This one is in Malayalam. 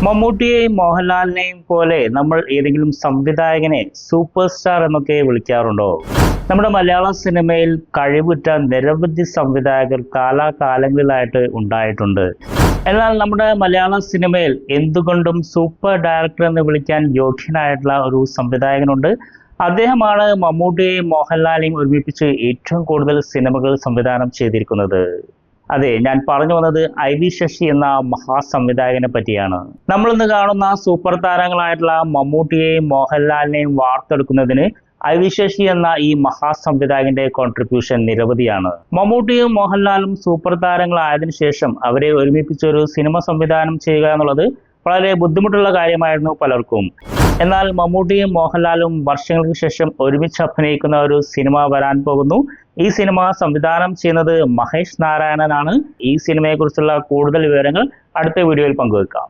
മമ്മൂട്ടിയെയും മോഹൻലാലിനെയും പോലെ നമ്മൾ ഏതെങ്കിലും സംവിധായകനെ സൂപ്പർ സ്റ്റാർ എന്നൊക്കെ വിളിക്കാറുണ്ടോ? നമ്മുടെ മലയാള സിനിമയിൽ കഴിവുറ്റ നിരവധി സംവിധായകർ കാലാകാലങ്ങളിലായിട്ട് ഉണ്ടായിട്ടുണ്ട്. എന്നാൽ നമ്മുടെ മലയാള സിനിമയിൽ എന്തുകൊണ്ടും സൂപ്പർ ഡയറക്ടർ എന്ന് വിളിക്കാൻ യോഗ്യനായിട്ടുള്ള ഒരു സംവിധായകനുണ്ട്. അദ്ദേഹമാണ് മമ്മൂട്ടിയെയും മോഹൻലാലിനെയും ഒരുമിപ്പിച്ച് ഏറ്റവും കൂടുതൽ സിനിമകൾ സംവിധാനം ചെയ്തിരിക്കുന്നത്. അതെ, ഞാൻ പറഞ്ഞു വന്നത് IV ശശി എന്ന മഹാസംവിധായകനെ പറ്റിയാണ്. നമ്മളിന്ന് കാണുന്ന സൂപ്പർ താരങ്ങളായിട്ടുള്ള മമ്മൂട്ടിയെയും മോഹൻലാലിനെയും വാർത്തെടുക്കുന്നതിന് IV ശശി എന്ന ഈ മഹാസംവിധായകന്റെ കോൺട്രിബ്യൂഷൻ നിരവധിയാണ്. മമ്മൂട്ടിയും മോഹൻലാലും സൂപ്പർ താരങ്ങളായതിനു ശേഷം അവരെ ഒരുമിപ്പിച്ച് ഒരു സിനിമ സംവിധാനം ചെയ്യുക എന്നുള്ളത് വളരെ ബുദ്ധിമുട്ടുള്ള കാര്യമായിരുന്നു പലർക്കും. എന്നാൽ മമ്മൂട്ടിയും മോഹൻലാലും വർഷങ്ങൾക്ക് ശേഷം ഒരുമിച്ച് അഭിനയിക്കുന്ന ഒരു സിനിമ വരാൻ പോകുന്നു. ഈ സിനിമ സംവിധാനം ചെയ്യുന്നത് മഹേഷ് നാരായണനാണ്. ഈ സിനിമയെക്കുറിച്ചുള്ള കൂടുതൽ വിവരങ്ങൾ അടുത്ത വീഡിയോയിൽ പങ്കുവെക്കാം.